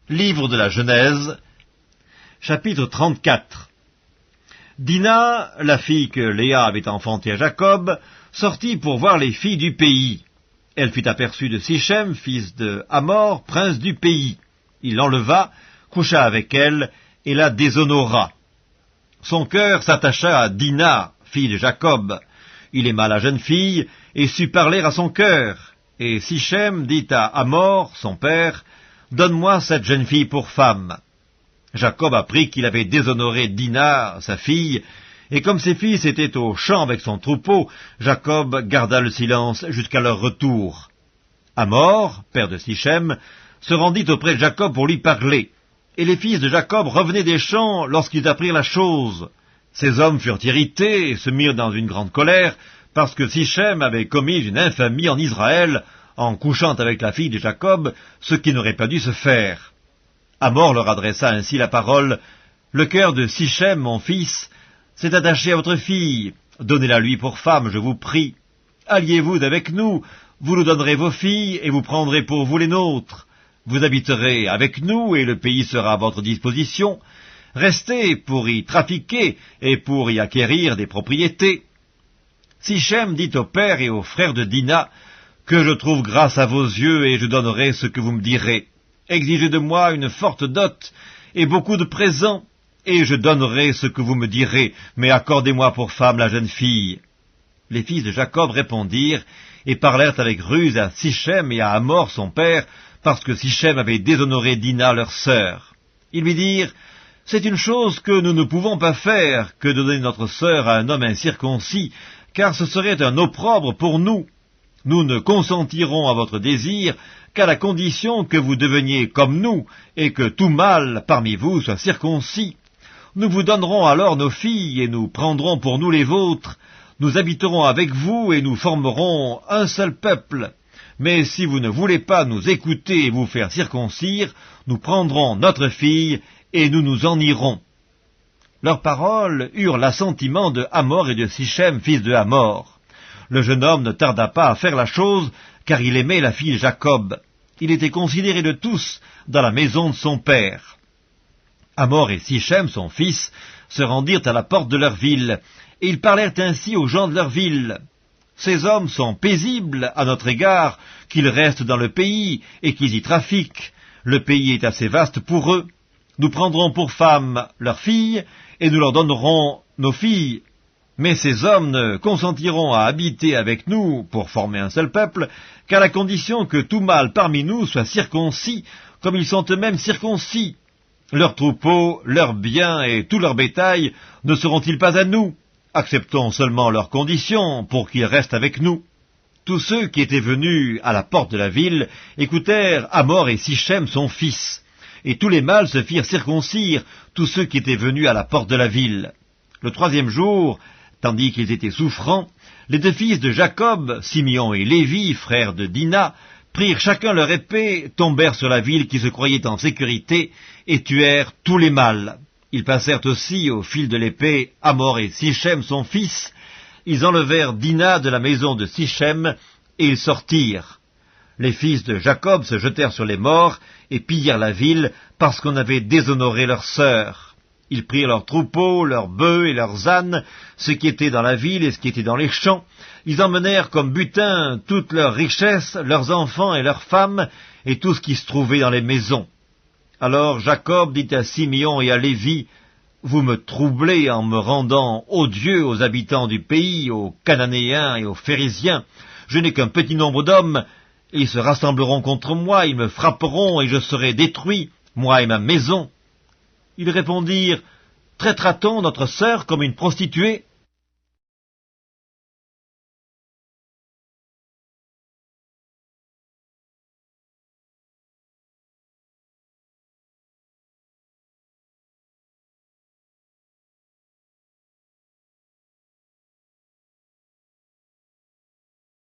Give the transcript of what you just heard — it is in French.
Livre de la Genèse, chapitre 34. Dina, la fille que Léa avait enfantée à Jacob, sortit pour voir les filles du pays. Elle fut aperçue de Sichem, fils de Hamor, prince du pays. Il l'enleva, coucha avec elle, et la déshonora. Son cœur s'attacha à Dina, fille de Jacob. Il aima la jeune fille, et sut parler à son cœur. Et Sichem dit à Hamor, son père, « Donne-moi cette jeune fille pour femme. » Jacob apprit qu'il avait déshonoré Dina, sa fille, et comme ses fils étaient au champ avec son troupeau, Jacob garda le silence jusqu'à leur retour. Hamor, père de Sichem, se rendit auprès de Jacob pour lui parler, et les fils de Jacob revenaient des champs lorsqu'ils apprirent la chose. Ces hommes furent irrités et se mirent dans une grande colère, parce que Sichem avait commis une infamie en Israël, en couchant avec la fille de Jacob, ce qui n'aurait pas dû se faire. Hamor leur adressa ainsi la parole, « Le cœur de Sichem, mon fils, s'est attaché à votre fille. Donnez-la lui pour femme, je vous prie. Alliez-vous avec nous, vous nous donnerez vos filles, et vous prendrez pour vous les nôtres. Vous habiterez avec nous, et le pays sera à votre disposition. Restez pour y trafiquer, et pour y acquérir des propriétés. » Sichem dit au père et aux frères de Dina, « Que je trouve grâce à vos yeux, et je donnerai ce que vous me direz. Exigez de moi une forte dot, et beaucoup de présents, et je donnerai ce que vous me direz, mais accordez-moi pour femme la jeune fille. » Les fils de Jacob répondirent, et parlèrent avec ruse à Sichem et à Hamor son père, parce que Sichem avait déshonoré Dina leur sœur. Ils lui dirent, « C'est une chose que nous ne pouvons pas faire, que de donner notre sœur à un homme incirconcis, car ce serait un opprobre pour nous. Nous ne consentirons à votre désir qu'à la condition que vous deveniez comme nous, et que tout mâle parmi vous soit circoncis. Nous vous donnerons alors nos filles, et nous prendrons pour nous les vôtres. Nous habiterons avec vous, et nous formerons un seul peuple. Mais si vous ne voulez pas nous écouter et vous faire circoncire, nous prendrons notre fille, et nous nous en irons. » Leurs paroles eurent l'assentiment de Hamor et de Sichem, fils de Hamor. Le jeune homme ne tarda pas à faire la chose, car il aimait la fille de Jacob. Il était considéré de tous dans la maison de son père. Hamor et Sichem, son fils, se rendirent à la porte de leur ville, et ils parlèrent ainsi aux gens de leur ville. « Ces hommes sont paisibles à notre égard, qu'ils restent dans le pays et qu'ils y trafiquent. Le pays est assez vaste pour eux. Nous prendrons pour femmes leurs filles, et nous leur donnerons nos filles. Mais ces hommes ne consentiront à habiter avec nous pour former un seul peuple, qu'à la condition que tout mâle parmi nous soit circoncis, comme ils sont eux-mêmes circoncis. Leurs troupeaux, leurs biens et tout leur bétail ne seront-ils pas à nous? Acceptons seulement leurs conditions pour qu'ils restent avec nous. » Tous ceux qui étaient venus à la porte de la ville écoutèrent Hamor et Sichem son fils, et tous les mâles se firent circoncire, tous ceux qui étaient venus à la porte de la ville. Le troisième jour, tandis qu'ils étaient souffrants, les deux fils de Jacob, Simeon et Lévi, frères de Dina, prirent chacun leur épée, tombèrent sur la ville qui se croyait en sécurité, et tuèrent tous les mâles. Ils passèrent aussi au fil de l'épée Hamor et Sichem son fils. Ils enlevèrent Dina de la maison de Sichem, et ils sortirent. Les fils de Jacob se jetèrent sur les morts, et pillèrent la ville, parce qu'on avait déshonoré leur sœur. Ils prirent leurs troupeaux, leurs bœufs et leurs ânes, ce qui était dans la ville et ce qui était dans les champs. Ils emmenèrent comme butin toutes leurs richesses, leurs enfants et leurs femmes, et tout ce qui se trouvait dans les maisons. Alors Jacob dit à Simeon et à Lévi, « Vous me troublez en me rendant odieux aux habitants du pays, aux Cananéens et aux Phérésiens. Je n'ai qu'un petit nombre d'hommes, et ils se rassembleront contre moi, ils me frapperont, et je serai détruit, moi et ma maison. » Ils répondirent, « Traitera-t-on notre sœur comme une prostituée ?